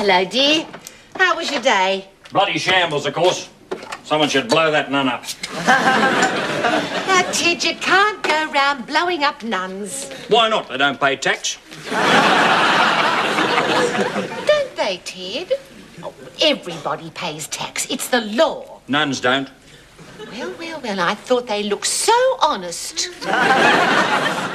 hello, dear. How was your day? Bloody shambles, of course. Someone should blow that nun up. Now, Ted, you can't go round blowing up nuns. Why not? They don't pay tax. Don't they, Ted? Oh, everybody pays tax. It's the law. Nuns don't. Well, I thought they looked so honest.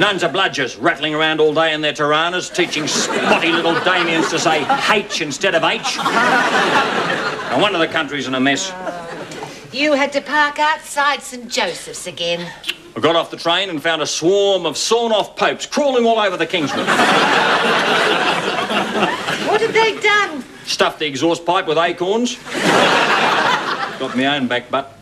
Nuns are bludgers, rattling around all day in their Tiranas, teaching spotty little Damians to say H instead of H. No wonder the country's in a mess. You had to park outside St. Joseph's again. I got off the train and found a swarm of sawn-off popes crawling all over the Kingswood. What had they done? Stuffed the exhaust pipe with acorns. Got my own back butt.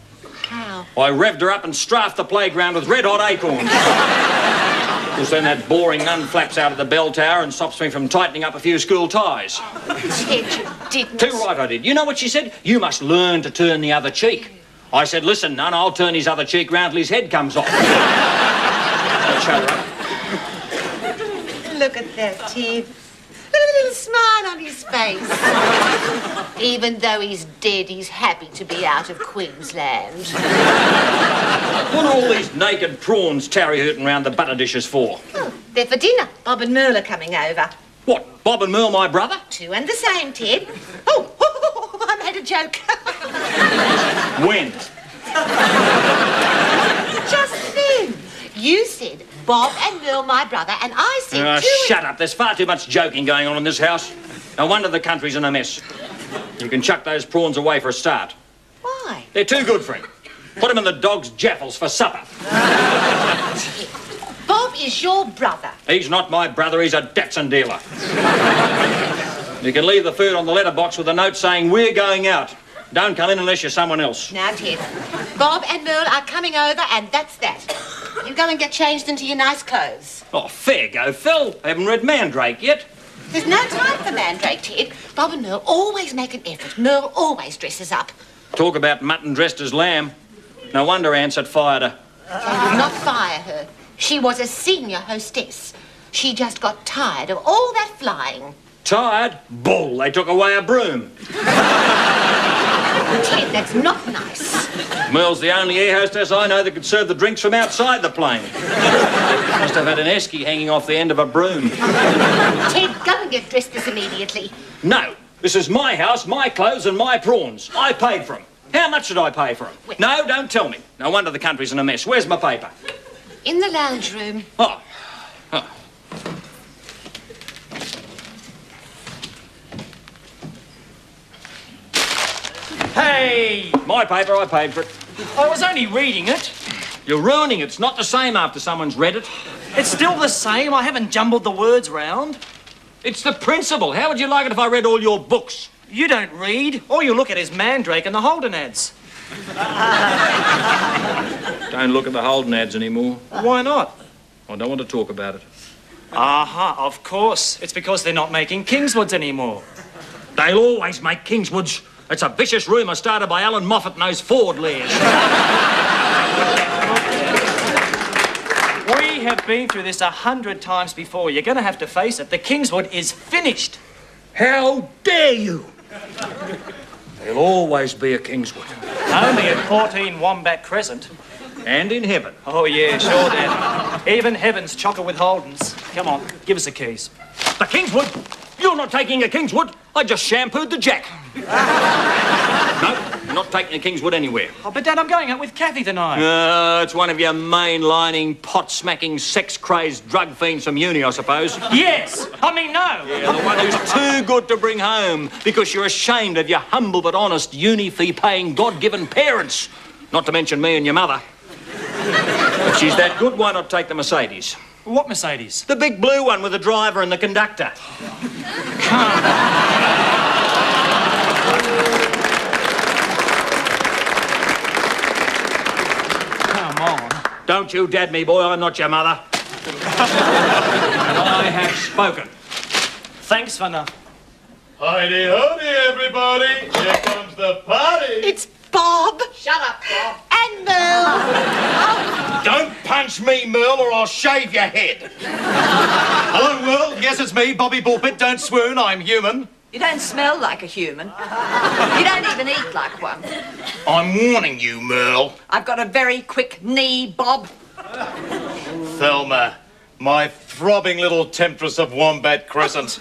How? I revved her up and strafed the playground with red-hot acorns. Of course, then that boring nun flaps out of the bell tower and stops me from tightening up a few school ties. Ted, you didn't. Too right I did. You know what she said? You must learn to turn the other cheek. I said, listen, nun, I'll turn his other cheek round till his head comes off. Shut her up. Look at that, Ted. Look at the little smile on his face. Even though he's dead, he's happy to be out of Queensland. What are all these naked prawns tarry-hooting round the butter dishes for? Oh, they're for dinner. Bob and Merle are coming over. What, Bob and Merle, my brother? Two and the same, Ted. Oh, I made a joke. When? Just then. You said Bob and Merle, my brother, and I said Shut up. There's far too much joking going on in this house. No wonder the country's in a mess. You can chuck those prawns away for a start. Why? They're too good for him. Put him in the dog's jaffles for supper. Bob is your brother. He's not my brother, he's a Datsun dealer. You can leave the food on the letterbox with a note saying, we're going out. Don't come in unless you're someone else. Now, Ted, Bob and Merle are coming over, and that's that. You go and get changed into your nice clothes. Oh, fair go, Phil. I haven't read Mandrake yet. There's no time for Mandrake, Ted. Bob and Merle always make an effort. Merle always dresses up. Talk about mutton dressed as lamb. No wonder Ansett fired her. They did not fire her. She was a senior hostess. She just got tired of all that flying. Tired? Bull. They took away a broom. Ted, that's not nice. Merle's the only air hostess I know that could serve the drinks from outside the plane. Must have had an esky hanging off the end of a broom. Ted, go and get dressed this immediately. No. This is my house, my clothes and my prawns. I paid for them. How much did I pay for them? No, don't tell me. No wonder the country's in a mess. Where's my paper? In the lounge room. Oh. Hey! My paper, I paid for it. I was only reading it. You're ruining it. It's not the same after someone's read it. It's still the same. I haven't jumbled the words round. It's the principle. How would you like it if I read all your books? You don't read. All you look at is Mandrake and the Holden ads. Don't look at the Holden ads anymore. Why not? I don't want to talk about it. Aha, of course. It's because they're not making Kingswoods anymore. They'll always make Kingswoods. It's a vicious rumour started by Alan Moffat and those Ford layers. We have been through this 100 times before. You're going to have to face it. The Kingswood is finished. How dare you? There'll always be a Kingswood. Only at 14 Wombat Crescent. And in heaven. Oh, yeah, sure, Dad. Even heaven's chocker with Holdens. Come on, give us the keys. The Kingswood? You're not taking a Kingswood. I just shampooed the jack. No, you're not taking a Kingswood anywhere. Oh, but Dad, I'm going out with Kathy tonight. It's one of your mainlining, pot-smacking, sex-crazed drug fiends from uni, I suppose. Yes! I mean, no! Yeah, the one who's too good to bring home because you're ashamed of your humble but honest uni-fee-paying, God-given parents. Not to mention me and your mother. If she's that good, why not take the Mercedes? What Mercedes? The big blue one with the driver and the conductor. Come on. Don't you dad me, boy. I'm not your mother. I have spoken. Thanks for nothing. Howdy, howdy, everybody. Here comes the party. It's Bob. Shut up, Bob. And Merle. Don't punch me, Merle, or I'll shave your head. Hello, world. Yes, it's me, Bobby Bullpitt. Don't swoon, I'm human. You don't smell like a human. You don't even eat like one. I'm warning you, Merle. I've got a very quick knee, Bob. Thelma, my throbbing little temptress of Wombat Crescent.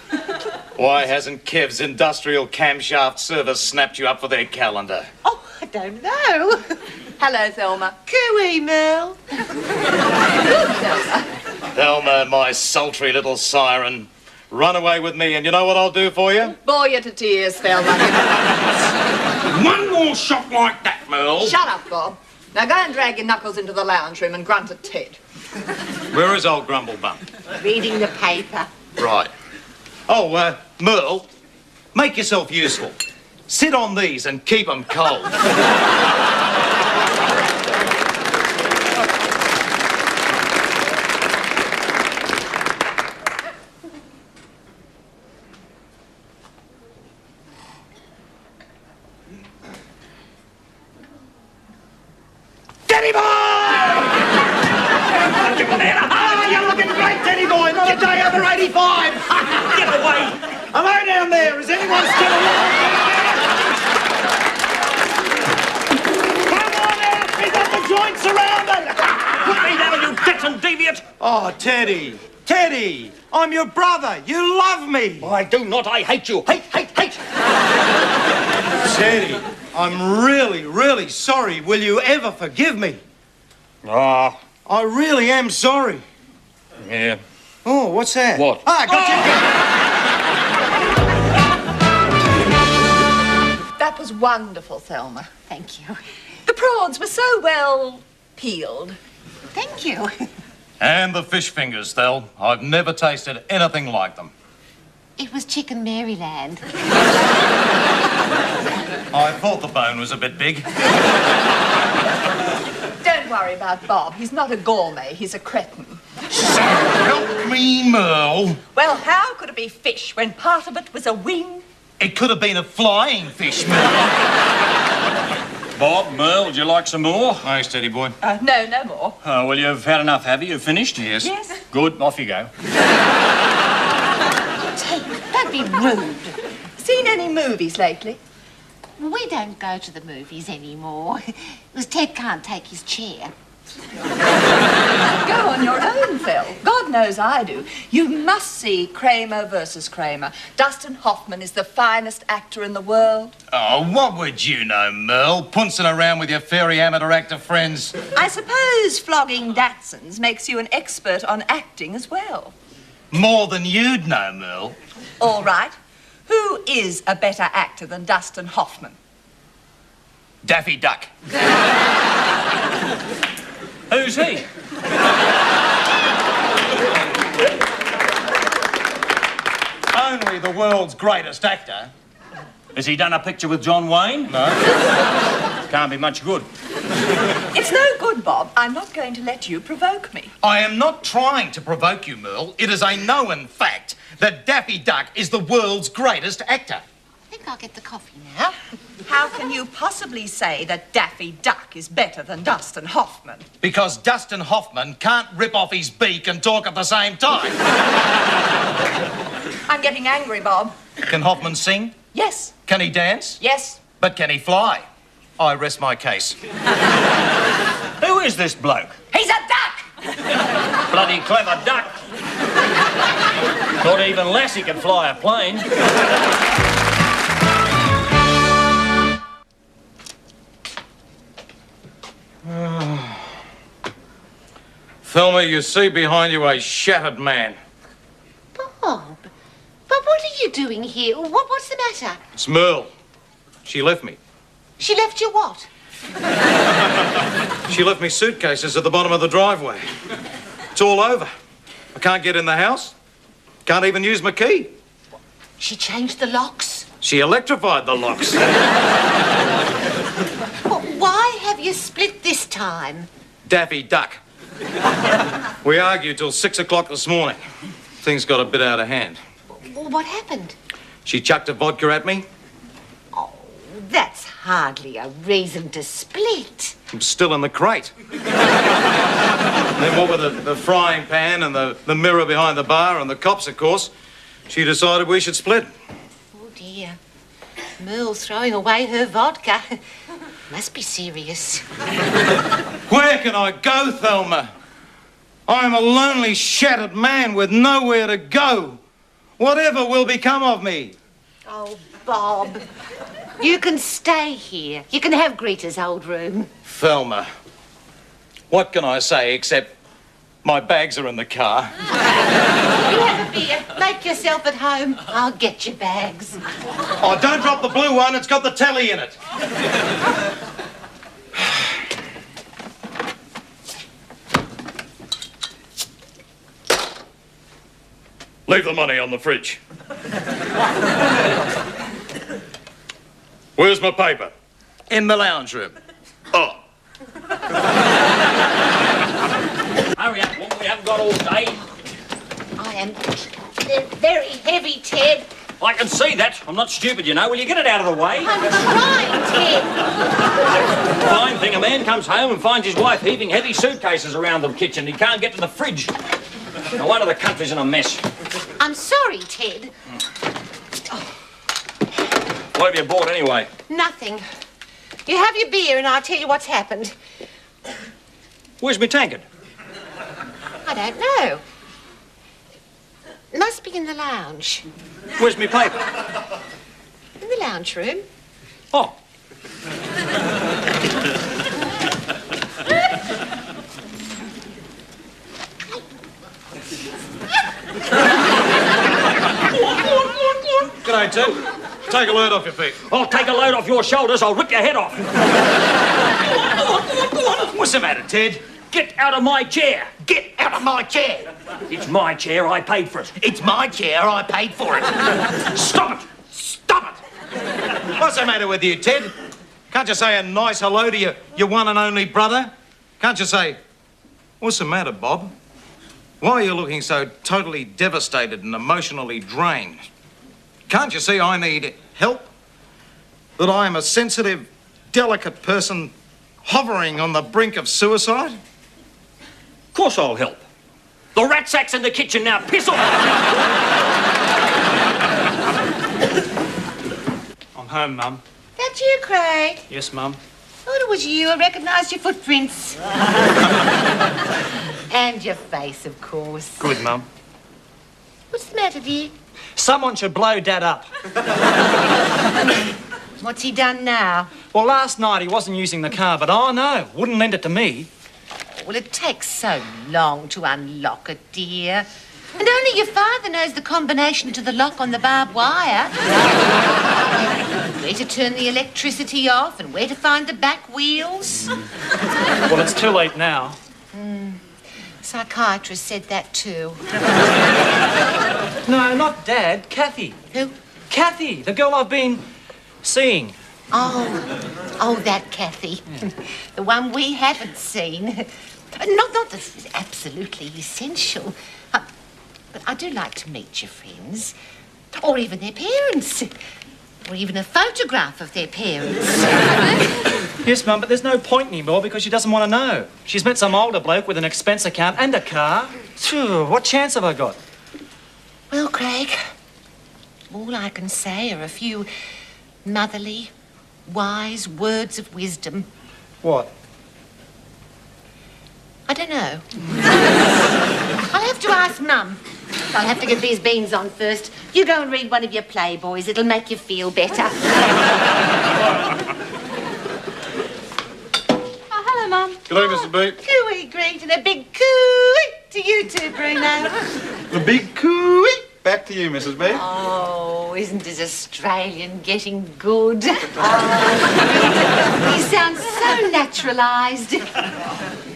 Why hasn't Kev's industrial camshaft service snapped you up for their calendar? Oh, I don't know. Hello, Thelma. Cooey, Mel. Thelma, my sultry little siren. Run away with me, and you know what I'll do for you? Bore you to tears, Thelma. One more shot like that, Merle. Shut up, Bob. Now go and drag your knuckles into the lounge room and grunt at Ted. Where is old Grumblebum? Reading the paper. Right. Oh, Merle, make yourself useful. Sit on these and keep them cold. Teddy boy! You're looking great, Teddy boy. Not a day over 85. Get away. Am I down there? Is anyone still alive? Come on out. We got the joint surrounded. Put me down, you Texan deviant. Oh, Teddy. Teddy, I'm your brother. You love me. I do not. I hate you. Hate, hate, hate. Teddy, I'm really, really sorry. Will you ever forgive me? Ah, I really am sorry. yeah. Oh, what's that? What? Ah, gotcha. That was wonderful, Thelma. Thank you. The prawns were so well peeled. Thank you. And the fish fingers, Thel. I've never tasted anything like them. It was Chicken Maryland. I thought the bone was a bit big. Don't worry about Bob. He's not a gourmet. He's a cretin. Help me, Merle. Well, how could it be fish when part of it was a wing? It could have been a flying fish, Merle. Bob, Merle, would you like some more? Thanks, Teddy boy. No, no more. Oh, well, you've had enough, have you? You've finished? Yes. Yes. Good, off you go. Don't be rude. Seen any movies lately? We don't go to the movies anymore. Because Ted can't take his chair. Go on your own, Phil. God knows I do. You must see Kramer versus Kramer. Dustin Hoffman is the finest actor in the world. Oh, what would you know, Merle? Puncing around with your fairy amateur actor friends. I suppose flogging Datsuns makes you an expert on acting as well. More than you'd know, Merle. All right. Who is a better actor than Dustin Hoffman? Daffy Duck. Who's he? Only the world's greatest actor. Has he done a picture with John Wayne? No. Can't be much good. It's no good, Bob. I'm not going to let you provoke me. I am not trying to provoke you, Merle. It is a known fact that Daffy Duck is the world's greatest actor. I think I'll get the coffee now. How can you possibly say that Daffy Duck is better than Dustin Hoffman? Because Dustin Hoffman can't rip off his beak and talk at the same time. I'm getting angry, Bob. Can Hoffman sing? Yes. Can he dance? Yes. But can he fly? I rest my case. Who is this bloke? He's a duck! Bloody clever duck. Not even Lassie can fly a plane. Thelma, you see behind you a shattered man. Bob, what are you doing here? What's the matter? It's Merle. She left me. She left you what? She left me suitcases at the bottom of the driveway. It's all over. I can't get in the house. Can't even use my key. She changed the locks? She electrified the locks. Well, why have you split this time? Daffy Duck. We argued till 6 o'clock this morning. Things got a bit out of hand. Well, what happened? She chucked a vodka at me. Oh, that's hardly a reason to split. I'm still in the crate. Then what with the frying pan and the mirror behind the bar and the cops, of course, she decided we should split. Oh, dear. Merle's throwing away her vodka. Must be serious. Where can I go, Thelma? I am a lonely, shattered man with nowhere to go. Whatever will become of me? Oh, Bob. You can stay here. You can have Greta's old room. Thelma, what can I say except my bags are in the car? You have a beer. Make yourself at home. I'll get your bags. Oh, don't drop the blue one. It's got the telly in it. Leave the money on the fridge. Where's my paper? In the lounge room. Oh. Hurry up, woman, we haven't got all day. I am very heavy, Ted. I can see that. I'm not stupid, you know. Will you get it out of the way? I'm trying, Ted. Fine thing, a man comes home and finds his wife heaving heavy suitcases around the kitchen. He can't get to the fridge. No wonder the country's in a mess. I'm sorry, Ted. What have you bought anyway? Nothing. You have your beer and I'll tell you what's happened. Where's my tankard? I don't know. Must be in the lounge. Where's my paper? In the lounge room. Oh. G'day, Ted. Take a load off your feet. I'll take a load off your shoulders. I'll rip your head off. What's the matter, Ted? Get out of my chair. Get out of my chair. It's my chair. I paid for it. It's my chair. I paid for it. Stop it. Stop it. What's the matter with you, Ted? Can't you say a nice hello to your one and only brother? Can't you say, what's the matter, Bob? Why are you looking so totally devastated and emotionally drained? Can't you see I need help? That I am a sensitive, delicate person hovering on the brink of suicide? Of course I'll help. The rat sack's in the kitchen now. Piss off. I'm home, Mum. That you, Craig? Yes, Mum. Thought it was you. I recognised your footprints. And your face, of course. Good, Mum. What's the matter, dear? Someone should blow Dad up. What's he done now? Well, last night he wasn't using the car, but I know. Wouldn't lend it to me. Well, it takes so long to unlock it, dear. And only your father knows the combination to the lock on the barbed wire. Where to turn the electricity off and where to find the back wheels. Well, it's too late now. Psychiatrist said that too. No, not Dad. Kathy. Who? Kathy, the girl I've been seeing. Oh, that Kathy. The one we haven't seen. Not that it's absolutely essential. But I do like to meet your friends. Or even their parents. Or even a photograph of their parents. Yes, Mum, but there's no point anymore because she doesn't want to know. She's met some older bloke with an expense account and a car. Phew, what chance have I got? Well, Craig, all I can say are a few motherly, wise words of wisdom. What? I don't know. I'll have to ask Mum. I'll have to get these beans on first. You go and read one of your Playboys. It'll make you feel better. Oh, hello, Mum. G'day, Mrs. B. Cooey greet and a big cooey to you too, Bruno. The big cooey. Back to you, Mrs. B. Oh, isn't this Australian getting good? Oh, he sounds so naturalised.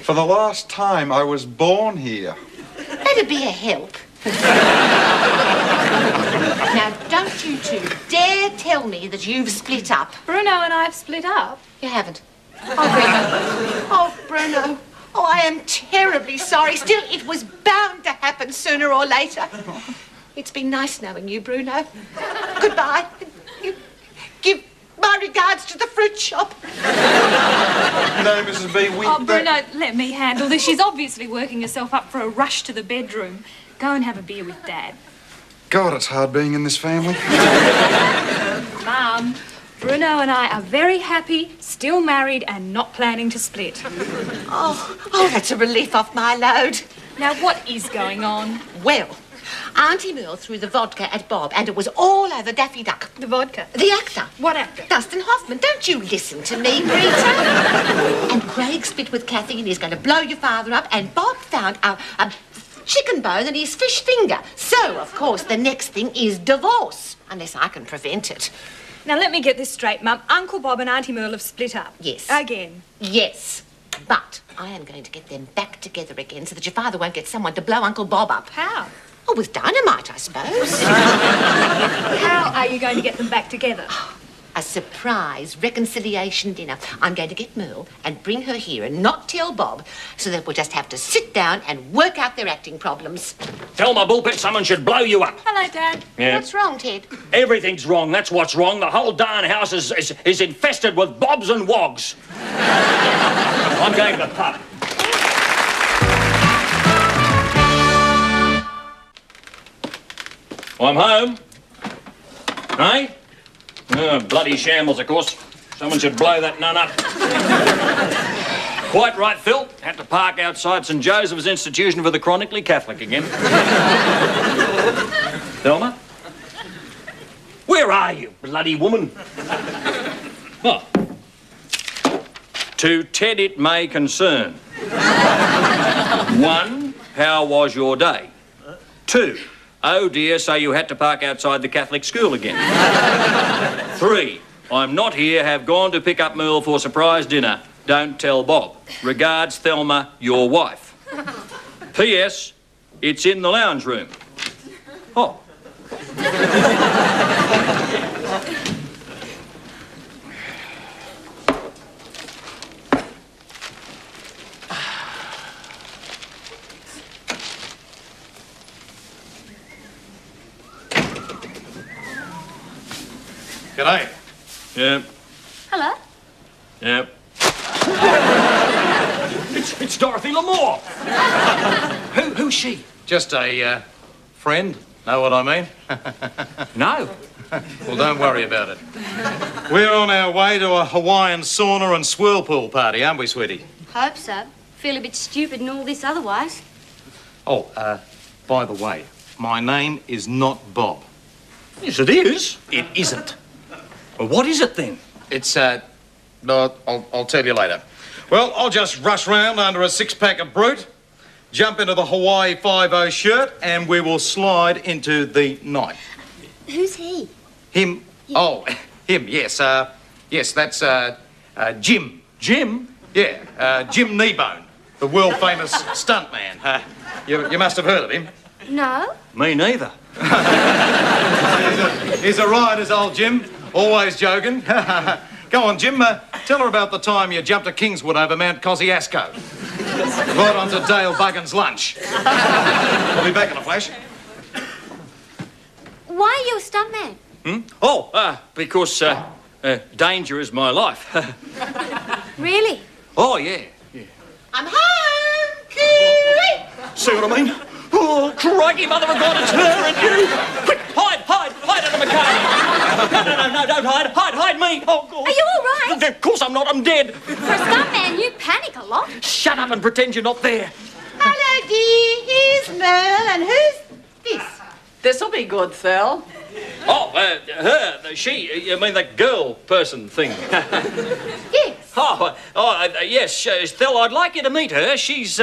For the last time, I was born here. That'd be a help. Now, don't you two dare tell me that you've split up. Bruno and I have split up. You haven't. Oh, Bruno. Oh, Bruno. Oh, I am terribly sorry. Still, it was bound to happen sooner or later. It's been nice knowing you, Bruno. Goodbye. Give my regards to the fruit shop. No, Mrs. B, Oh, Bruno, let me handle this. She's obviously working herself up for a rush to the bedroom. Go and have a beer with Dad. God, it's hard being in this family. Mum, Bruno and I are very happy, still married and not planning to split. Oh, that's a relief off my load. Now, what is going on? Well, Auntie Merle threw the vodka at Bob and it was all over Daffy Duck. The vodka? The actor. What actor? Dustin Hoffman. Don't you listen to me, Rita. And Craig split with Kathy and he's going to blow your father up, and Bob found a chicken bone in his fish finger. So, of course, the next thing is divorce, unless I can prevent it. Now, let me get this straight, Mum. Uncle Bob and Auntie Merle have split up. Yes. Again. Yes. But I am going to get them back together again so that your father won't get someone to blow Uncle Bob up. How? Oh, with dynamite, I suppose. How are you going to get them back together? A surprise reconciliation dinner. I'm going to get Merle and bring her here and not tell Bob, so that we'll just have to sit down and work out their acting problems. Thelma Bullpitt, someone should blow you up. Hello, Dad. Yeah. What's wrong, Ted? Everything's wrong, that's what's wrong. The whole darn house is infested with bobs and wogs. I'm going to the pub. I'm home. Hey? Oh, bloody shambles, of course. Someone should blow that nun up. Quite right, Phil. Had to park outside St. Joseph's Institution for the Chronically Catholic again. Thelma? Where are you, bloody woman? Oh. To Ted it may concern. 1, how was your day? 2, oh dear, so you had to park outside the Catholic school again. 3, I'm not here, have gone to pick up Merle for surprise dinner. Don't tell Bob. Regards, Thelma, your wife. P.S. It's in the lounge room. Oh. G'day. Yep. Hello. Yep. It's Dorothy Lamour. Who's she? Just a friend. Know what I mean? No. Well, don't worry about it. We're on our way to a Hawaiian sauna and swirlpool party, aren't we, sweetie? Hope so. Feel a bit stupid and all this otherwise. Oh, by the way, my name is not Bob. Yes, it is. It isn't. Well, what is it then? It's, no, I'll tell you later. Well, I'll just rush round under a six-pack of brute, jump into the Hawaii 5-0 shirt, and we will slide into the night. Who's he? Him? Yeah. Oh, him, yes. Yes, that's, Jim. Jim? Yeah, Jim Kneebone, the world-famous stuntman. You must have heard of him. No. Me neither. He's a rider's old Jim, always joking. Go on, Jim, tell her about the time you jumped to Kingswood over Mount Kosciuszko. Right onto Dale Buggin's lunch. I'll be back in a flash. Why are you a stuntman? Oh, because danger is my life. Really? Oh, yeah. I'm home, Cooey! See what I mean? Oh, crikey, mother of God, it's her and you! Quick, hide under my car! No, don't hide. Hide me! Oh, God. Are you all right? Of course I'm not, I'm dead. For a stuntman, you panic a lot. Shut up and pretend you're not there. Hello, dear. Here's Merle, and who's this? This'll be good, Phil. Oh, her, she, you mean that girl person thing? Yes. Yes, Phil, I'd like you to meet her. She's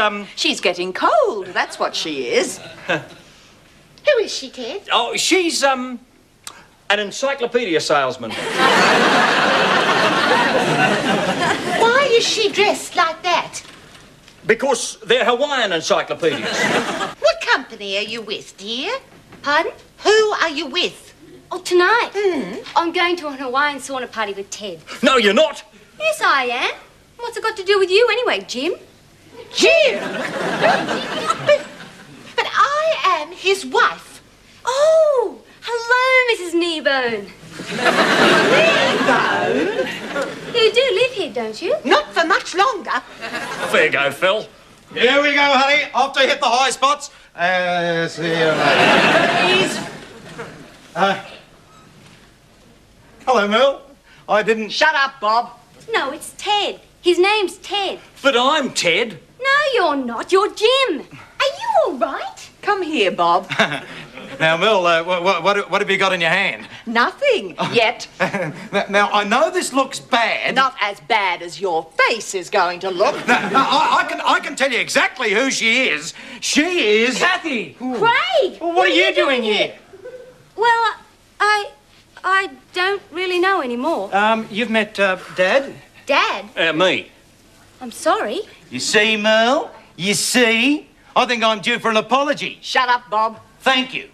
Getting cold, that's what she is. Who is she, Ted? Oh, she's, an encyclopedia salesman. Why is she dressed like that? Because they're Hawaiian encyclopedias. What company are you with, dear? Pardon? Who are you with? Oh, tonight? I'm going to an Hawaiian sauna party with Ted. No, you're not. Yes, I am. What's it got to do with you anyway, Jim? Jim! but I am his wife. Oh, hello, Mrs. Kneebone. Kneebone? You do live here, don't you? Not for much longer. There you go, Phil. Here we go, honey. Off to hit the high spots. See you later. Please. Hello, Merle. I didn't... Shut up, Bob. No, it's Ted. His name's Ted. But I'm Ted. No, you're not. You're Jim. Are you all right? Come here, Bob. Now, Mel, what have you got in your hand? Nothing yet. Now, I know this looks bad. Not as bad as your face is going to look. No, I can tell you exactly who she is. She is... Kathy! Craig! Well, what are you doing here? Well, I don't really know anymore. You've met, Dad? Dad? Me. I'm sorry. You see, Merle? You see? I think I'm due for an apology. Shut up, Bob. Thank you.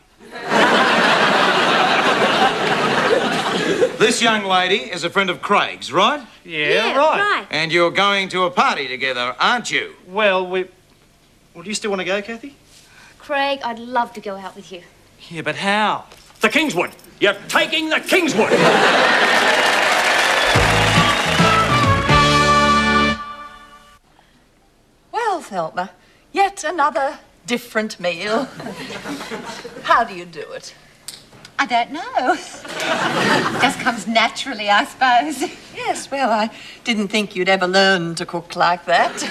This young lady is a friend of Craig's, right? Yeah, right. And you're going to a party together, aren't you? Well, do you still want to go, Kathy? Craig, I'd love to go out with you. Yeah, but how? The Kingswood. You're taking the Kingswood. Well, Thelma, yet another different meal. How do you do it? I don't know. Just comes naturally, I suppose. Yes, well, I didn't think you'd ever learn to cook like that.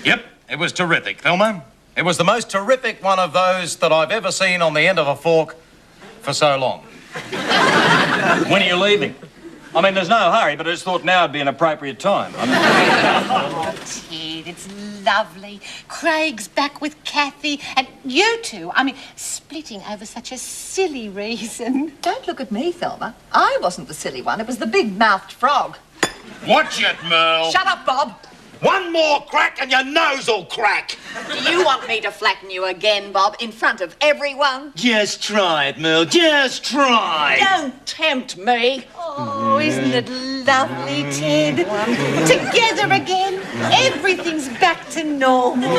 Yep, it was terrific, Thelma. It was the most terrific one of those that I've ever seen on the end of a fork for so long. When are you leaving? I mean, there's no hurry, but I just thought now would be an appropriate time. Oh, Ted, it's lovely. Craig's back with Kathy, and you two, splitting over such a silly reason. Don't look at me, Thelma. I wasn't the silly one. It was the big-mouthed frog. Watch it, Merle. Shut up, Bob. One more crack and your nose will crack. Do you want me to flatten you again, Bob, in front of everyone? Just try it, Merle. Just try. Don't tempt me. Oh, isn't it lovely, Ted? Together again. Everything's back to normal.